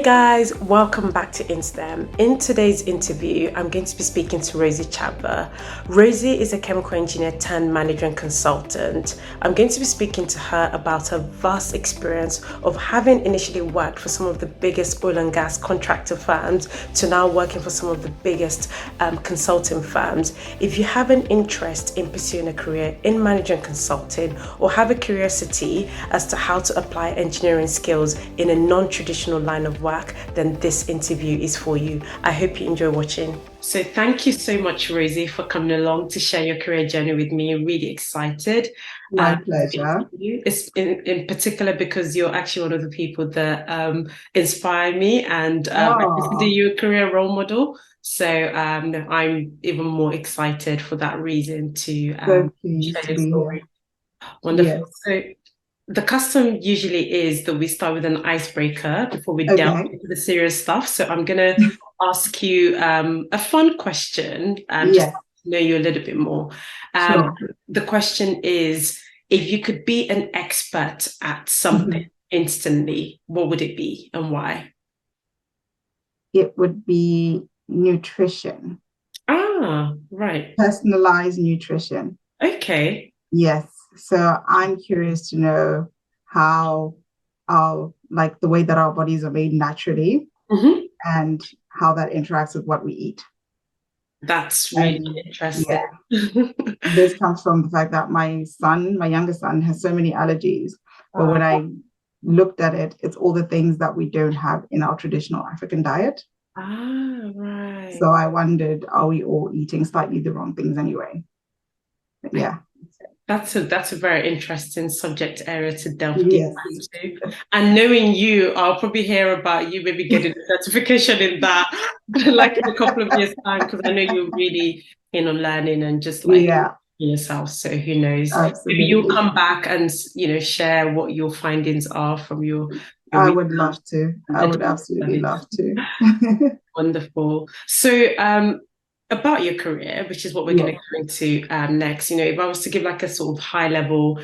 Guys, welcome back to InSTEM. In today's interview, I'm going to be speaking to Rosie Chabva. Rosie is a chemical engineer turned management consultant. I'm going to be speaking to her about her vast experience of having initially worked for some of the biggest oil and gas contractor firms to now working for some of the biggest consulting firms. If you have an interest in pursuing a career in management consulting or have a curiosity as to how to apply engineering skills in a non-traditional line of work, then this interview is for you. I hope you enjoy watching. So thank you so much, Rosie, for coming along to share your career journey with me. I'm really excited. My pleasure. It's in particular because you're actually one of the people that inspire me, and I consider you a career role model. So I'm even more excited for that reason to So pleased share to your be story. here. Wonderful. Yes. So the custom usually is that we start with an icebreaker before we delve Okay. into the serious stuff. So I'm going to ask you a fun question and just Yes. know you a little bit more. Sure. The question is, if you could be an expert at something Mhm. instantly, what would it be and why? It would be nutrition, Ah, right. personalized nutrition. Okay. Yes. So I'm curious to know how like the way that our bodies are made naturally Mhm. and how that interacts with what we eat. That's really And interesting. yeah, this comes from the fact that my younger son, has so many allergies. But when I looked at it, it's all the things that we don't have in our traditional African diet. Right. So I wondered, are we all eating slightly the wrong things anyway? But yeah. That's a very interesting subject area to delve deep Yes. into. And knowing you, I'll probably hear about you maybe getting a certification in that, like in a couple of years' time, because I know you're really keen on learning and just like Yeah, yourself. So who knows? Maybe you'll absolutely. come back and share what your findings are from your I research would love to. I and would absolutely studies. love to. Wonderful. So, about your career, which is what we're going to Yeah. go into next, if I was to give like a sort of high level,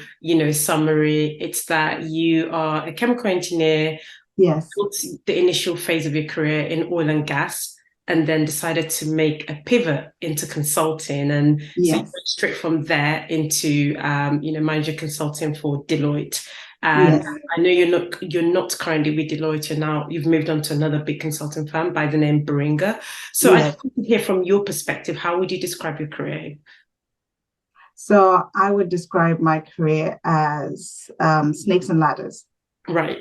summary, it's that you are a chemical engineer, Yes. built the initial phase of your career in oil and gas, and then decided to make a pivot into consulting. And so you Yes. went straight from there into, manager consulting for Deloitte. And Yes. I know you're not currently with Deloitte. You've moved on to another big consulting firm by the name Beringer. So I Yes. just want to hear from your perspective, how would you describe your career? So I would describe my career as snakes and ladders. Right.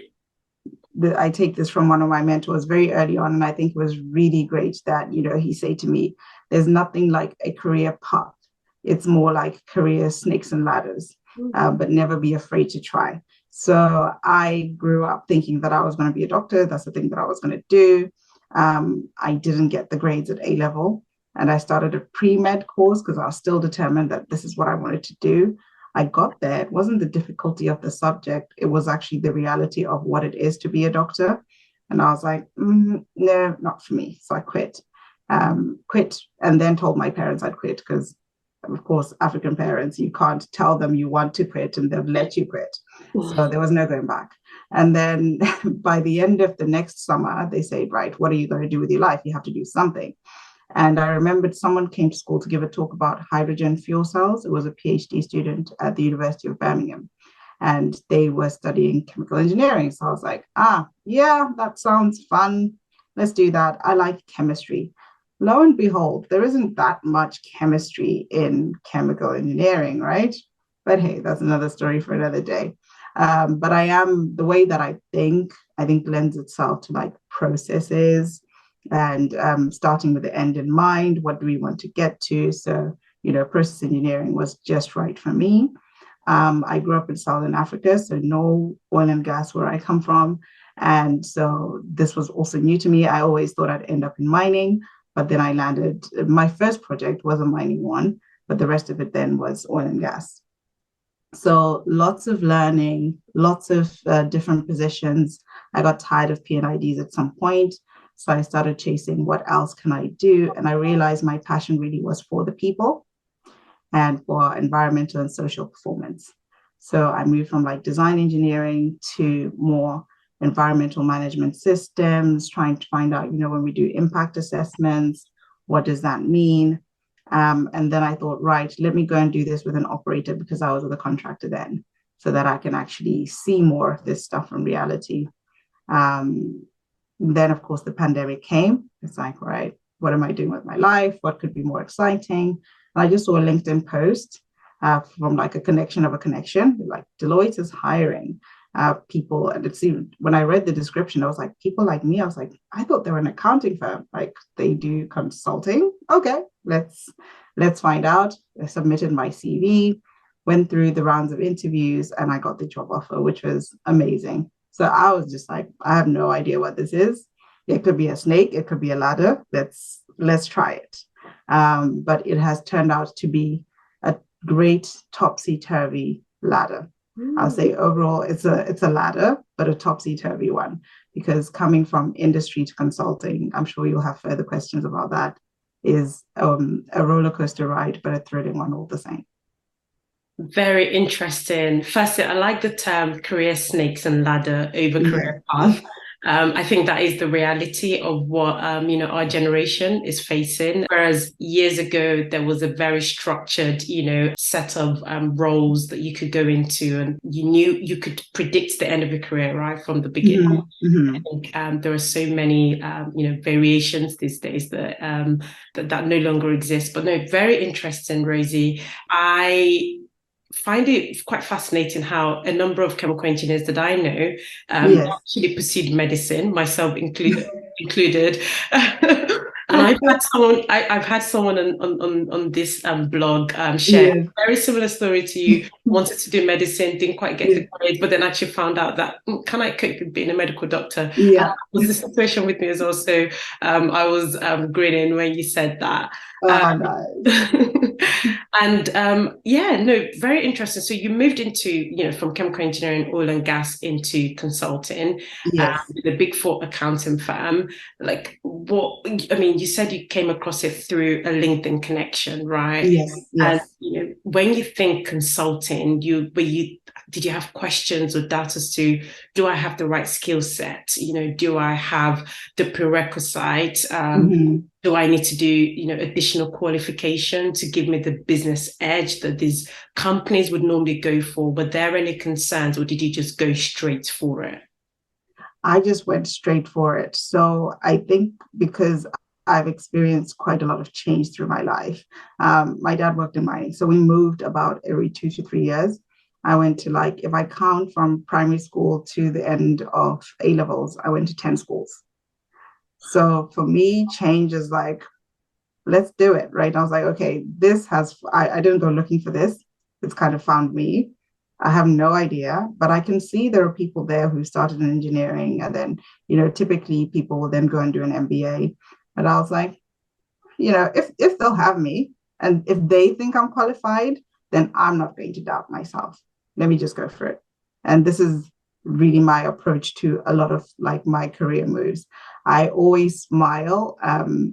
I take this from one of my mentors very early on, and I think it was really great that, he said to me, there's nothing like a career path. It's more like career snakes and ladders, but never be afraid to try. So I grew up thinking that I was going to be a doctor. That's the thing that I was going to do. I didn't get the grades at A level, and I started a pre-med course because I was still determined that this is what I wanted to do. I got there. It wasn't the difficulty of the subject. It was actually the reality of what it is to be a doctor. And I was like, no, not for me. So I quit and then told my parents I'd quit because, of course, African parents, you can't tell them you want to quit and they'll let you quit. So there was no going back. And then by the end of the next summer, they said, right, what are you going to do with your life? You have to do something. And I remembered someone came to school to give a talk about hydrogen fuel cells. It was a PhD student at the University of Birmingham, and they were studying chemical engineering. So I was like, yeah, that sounds fun. Let's do that. I like chemistry. Lo and behold, there isn't that much chemistry in chemical engineering, right? But hey, that's another story for another day. But the way that I think lends itself to like processes and starting with the end in mind. What do we want to get to? So, process engineering was just right for me. I grew up in Southern Africa, so no oil and gas where I come from. And so this was also new to me. I always thought I'd end up in mining, but then I landed, my first project was a mining one, but the rest of it then was oil and gas. So lots of learning, lots of different positions. I got tired of P&IDs at some point. So I started chasing what else can I do? And I realized my passion really was for the people and for environmental and social performance. So I moved from like design engineering to more environmental management systems, trying to find out, when we do impact assessments, what does that mean? And then I thought, right, let me go and do this with an operator because I was with a contractor then, so that I can actually see more of this stuff in reality. Then, of course, the pandemic came. It's like, right, what am I doing with my life? What could be more exciting? And I just saw a LinkedIn post from like a connection of a connection, like Deloitte is hiring people. And it seemed, when I read the description, I was like, people like me. I was like, I thought they were an accounting firm. Like they do consulting. Okay, let's find out. I submitted my CV, went through the rounds of interviews, and I got the job offer, which was amazing. So I was just like, I have no idea what this is. It could be a snake, it could be a ladder. Let's try it. But it has turned out to be a great topsy-turvy ladder. I'll say overall it's a ladder, but a topsy-turvy one, because coming from industry to consulting, I'm sure you'll have further questions about that, is a roller coaster ride, but a thrilling one all the same. Very interesting. Firstly, I like the term career snakes and ladder over career path. I think that is the reality of what our generation is facing. Whereas years ago, there was a very structured, set of roles that you could go into, and you knew you could predict the end of your career right from the beginning. I think there are so many variations these days that that no longer exist. But no, very interesting, Rosie. I find it quite fascinating how a number of chemical engineers that I know actually pursued medicine, myself included. And I've had someone on this blog share a very similar story to you. Wanted to do medicine, didn't quite get the grade, but then actually found out that can I cope with being a medical doctor? Yeah, was the situation with me as well. So I was grinning when you said that. Nice. And very interesting. So you moved into, from chemical engineering, oil and gas into consulting, the Big Four accounting firm. Like you said you came across it through a LinkedIn connection, right? Yes. And when you think consulting, did you have questions or doubts as to, do I have the right skill set? Do I have the prerequisite? Do I need to do, additional qualification to give me the business edge that these companies would normally go for? Were there any concerns, or did you just go straight for it? I just went straight for it. So I think because I've experienced quite a lot of change through my life. My dad worked in mining, so we moved about every 2 to 3 years. I went to, like, if I count from primary school to the end of A levels, I went to 10 schools. So for me, change is like, let's do it, right? And I was like, okay, I didn't go looking for this. It's kind of found me. I have no idea, but I can see there are people there who started in engineering, and then, typically people will then go and do an MBA. And I was like, if they'll have me, and if they think I'm qualified, then I'm not going to doubt myself. Let me just go for it. And this is really my approach to a lot of, like, my career moves. I always smile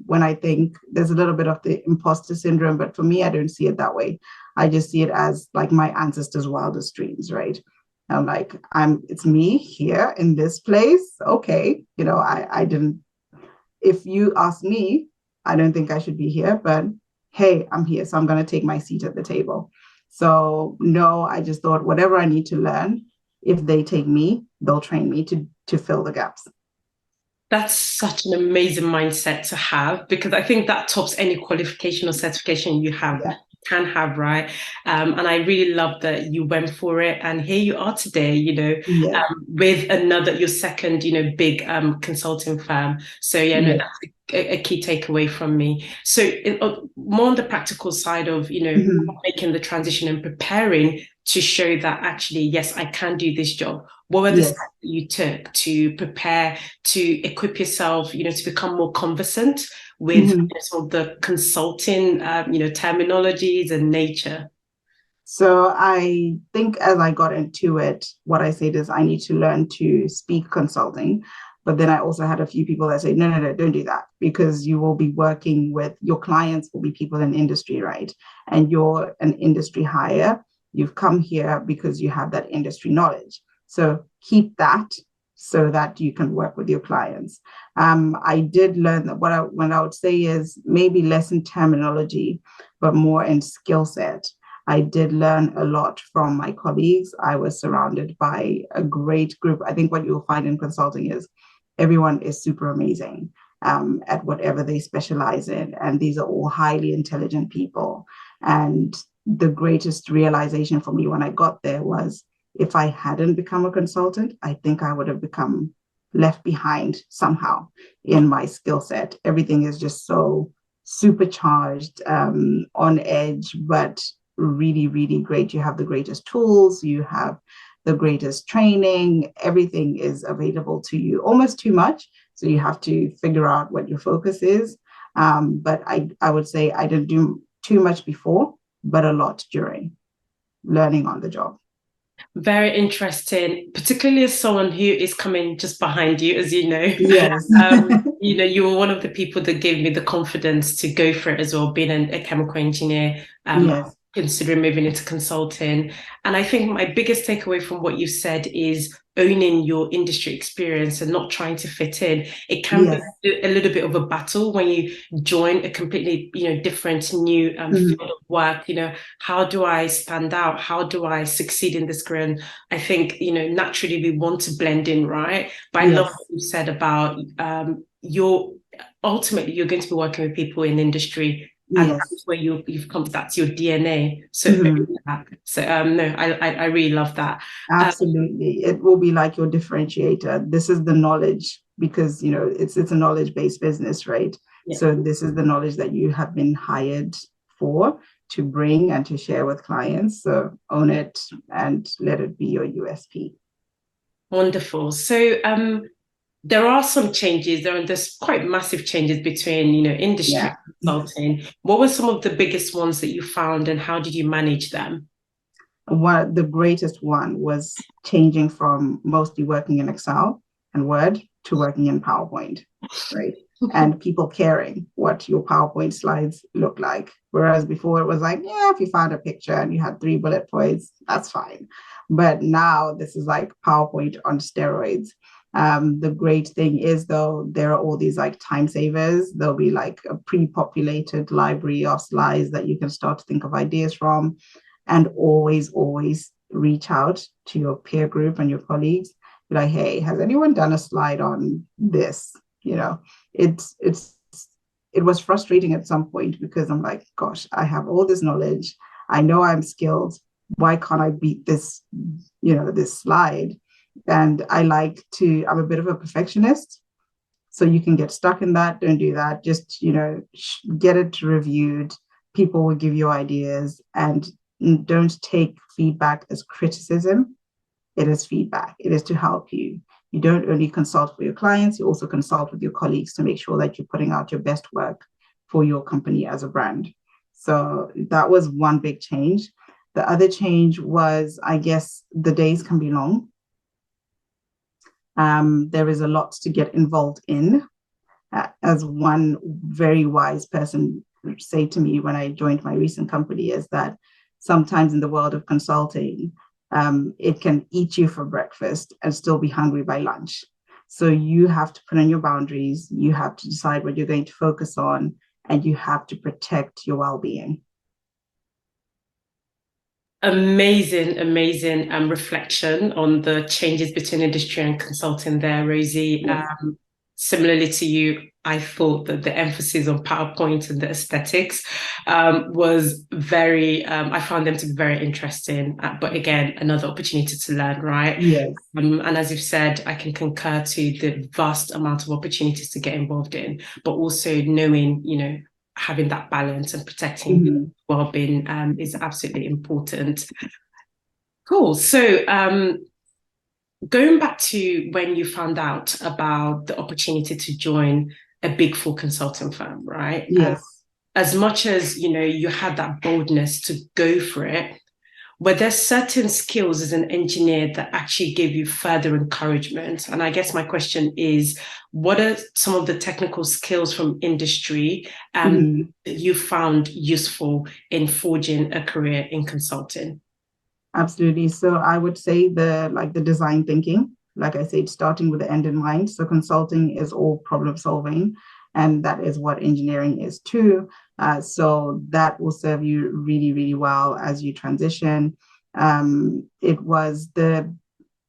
when I think there's a little bit of the imposter syndrome, but for me, I don't see it that way. I just see it as like my ancestors' wildest dreams, right? I'm like, it's me here in this place. Okay, I didn't. If you ask me, I don't think I should be here, but hey, I'm here, so I'm going to take my seat at the table. So no, I just thought whatever I need to learn, if they take me, they'll train me to fill the gaps. That's such an amazing mindset to have, because I think that tops any qualification or certification you can have, right? And I really love that you went for it, and here you are today, with your second, big consulting firm. So that's a key takeaway from me. So more on the practical side of, making the transition and preparing to show that actually, yes, I can do this job. What were the steps that you took to prepare, to equip yourself, to become more conversant with some of the consulting, terminologies and nature? So I think as I got into it, what I said is I need to learn to speak consulting. But then I also had a few people that say, no, don't do that, because you will be working with, your clients will be people in industry, right? And you're an industry hire. You've come here because you have that industry knowledge. So keep that so that you can work with your clients. I did learn that what I would say is maybe less in terminology, but more in skill set. I did learn a lot from my colleagues. I was surrounded by a great group. I think what you'll find in consulting is everyone is super amazing at whatever they specialize in. And these are all highly intelligent people. And the greatest realization for me when I got there was, if I hadn't become a consultant, I think I would have become left behind somehow in my skill set. Everything is just so supercharged, on edge, but really, really great. You have the greatest tools, you have the greatest training, everything is available to you, almost too much. So you have to figure out what your focus is. But I would say I didn't do too much before, but a lot during learning on the job. Very interesting, particularly as someone who is coming just behind you, as you know. Yes. You were one of the people that gave me the confidence to go for it as well, being a chemical engineer, Yes. considering moving into consulting. And I think my biggest takeaway from what you said is owning your industry experience and not trying to fit in. It can Yes. be a little bit of a battle when you join a completely, different new field of work. How do I stand out? How do I succeed in this career? And I think, naturally we want to blend in, right? But I love what you said about ultimately you're going to be working with people in industry. And Yes. that's where you've come, that's your DNA. So, no, I really love that. Absolutely. It will be like your differentiator. This is the knowledge, because, it's a knowledge-based business, right? Yeah. So this is the knowledge that you have been hired for, to bring and to share with clients. So own it and let it be your USP. Wonderful. So, there are some changes. There's quite massive changes between, industry and consulting. What were some of the biggest ones that you found, and how did you manage them? The greatest one was changing from mostly working in Excel and Word to working in PowerPoint, right? And people caring what your PowerPoint slides look like. Whereas before it was like, if you found a picture and you had 3 bullet points, that's fine. But now this is like PowerPoint on steroids. The great thing is, though, there are all these like time savers. There'll be like a pre-populated library of slides that you can start to think of ideas from, and always reach out to your peer group and your colleagues. Be like, hey, has anyone done a slide on this? It was frustrating at some point, because I'm like, gosh, I have all this knowledge. I know I'm skilled. Why can't I beat this, this slide? And I'm a bit of a perfectionist. So you can get stuck in that. Don't do that. Just, get it reviewed. People will give you ideas, and don't take feedback as criticism. It is feedback. It is to help you. You don't only consult for your clients, you also consult with your colleagues to make sure that you're putting out your best work for your company as a brand. So that was one big change. The other change was, I guess, the days can be long. There is a lot to get involved in. As one very wise person said to me when I joined my recent company, is that sometimes in the world of consulting, it can eat you for breakfast and still be hungry by lunch. So you have to put in your boundaries, you have to decide what you're going to focus on, and you have to protect your well-being. Amazing reflection on the changes between industry and consulting there, Rosie. Yes. Similarly to you, I thought that the emphasis on PowerPoint and the aesthetics was very, I found them to be very interesting. But again, another opportunity to learn, right? Yes. And as you've said, I can concur to the vast amount of opportunities to get involved in, but also knowing, having that balance and protecting well-being is absolutely important. Cool. So going back to when you found out about the opportunity to join a big four consulting firm, right? Yes. As much as, you had that boldness to go for it, were there certain skills as an engineer that actually gave you further encouragement? And I guess my question is, what are some of the technical skills from industry that you found useful in forging a career in consulting? Absolutely. So I would say the design thinking. like I said, starting with the end in mind. So consulting is all problem solving, and that is what engineering is too. So that will serve you really, really well as you transition. It was the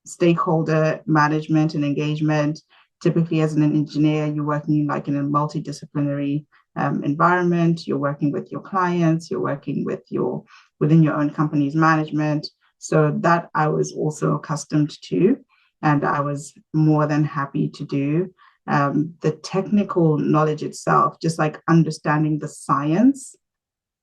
stakeholder management and engagement. Typically, as an engineer, you're working like in a multidisciplinary environment. You're working with your clients. You're working with within your own company's management. So that I was also accustomed to, and I was more than happy to do. The technical knowledge itself, just like understanding the science.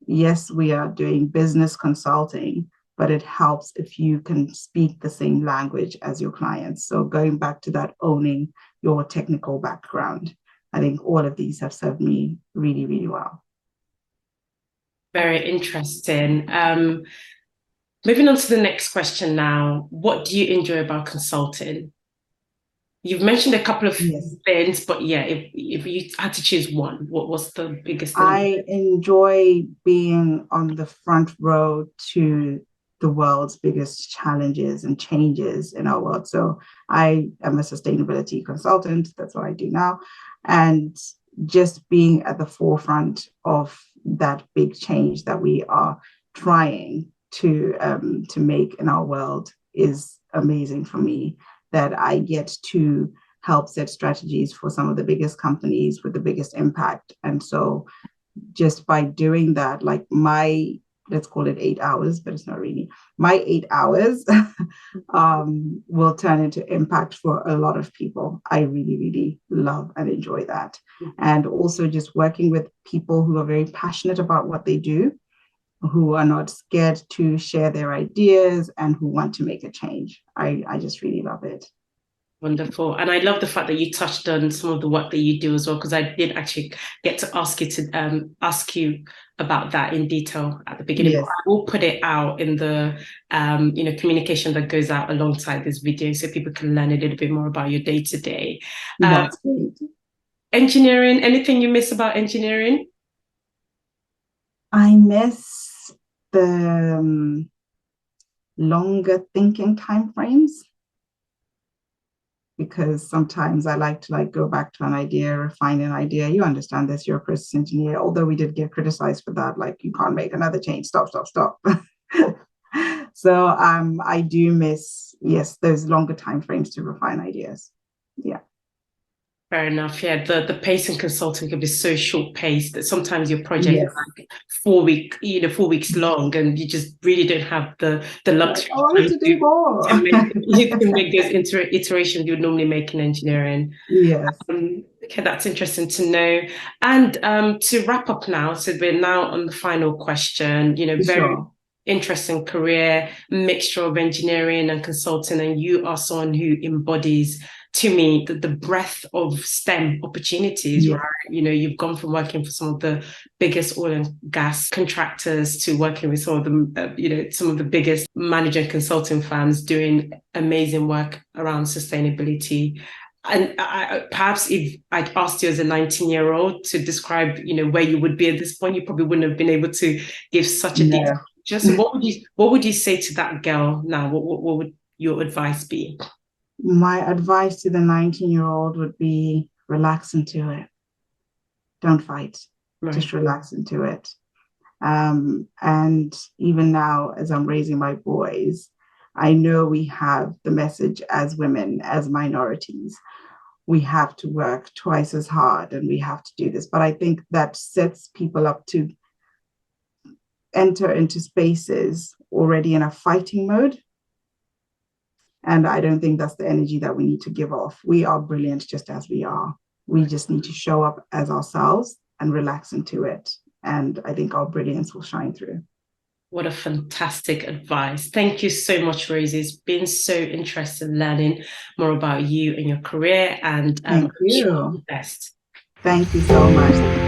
Yes, we are doing business consulting, but it helps if you can speak the same language as your clients. So going back to that, owning your technical background, I think all of these have served me really, really well. Very interesting. Moving on to the next question now. What do you enjoy about consulting? You've mentioned a couple of things, but yeah, if you had to choose one, what was the biggest thing? I enjoy being on the front row to the world's biggest challenges and changes in our world. So I am a sustainability consultant. That's what I do now. And just being at the forefront of that big change that we are trying to make in our world is amazing for me, that I get to help set strategies for some of the biggest companies with the biggest impact. And so just by doing that, like let's call it 8 hours, but it's not really, my 8 hours will turn into impact for a lot of people. I really, really love and enjoy that. And also just working with people who are very passionate about what they do, who are not scared to share their ideas and who want to make a change. I just really love it. Wonderful. And I love the fact that you touched on some of the work that you do as well, because I did actually get to ask you about that in detail at the beginning. Yes. But I will put it out in the communication that goes out alongside this video so people can learn a little bit more about your day-to-day. That's great. Engineering, anything you miss about engineering? I miss the longer thinking timeframes, because sometimes I like to go back to an idea, refine an idea. You understand this, you're a process engineer, although we did get criticized for that, like you can't make another change, stop. So I do miss, yes, those longer timeframes to refine ideas. Yeah. Fair enough. Yeah, the pace in consulting can be so short paced that sometimes your project is like 4 weeks long, and you just really don't have the luxury I wanted to do more. to make those iterations you would normally make in engineering. Yes. Okay, that's interesting to know. And to wrap up now, so we're now on the final question. Very interesting career, mixture of engineering and consulting, and you are someone who embodies, to me, the breadth of STEM opportunities, right? You've gone from working for some of the biggest oil and gas contractors to working with some of the, some of the biggest management consulting firms doing amazing work around sustainability. And perhaps if I'd asked you as a 19-year-old to describe, where you would be at this point, you probably wouldn't have been able to give such a detailed picture. So what would you say to that girl now? What would your advice be? My advice to the 19-year-old would be relax into it. Don't fight. Right. Just relax into it. And even now, as I'm raising my boys, I know we have the message as women, as minorities. We have to work twice as hard and we have to do this. But I think that sets people up to enter into spaces already in a fighting mode. And I don't think that's the energy that we need to give off. We are brilliant just as we are. We just need to show up as ourselves and relax into it. And I think our brilliance will shine through. What a fantastic advice. Thank you so much, Rosie. It's been so interesting learning more about you and your career. And thank you. all the best. Thank you so much.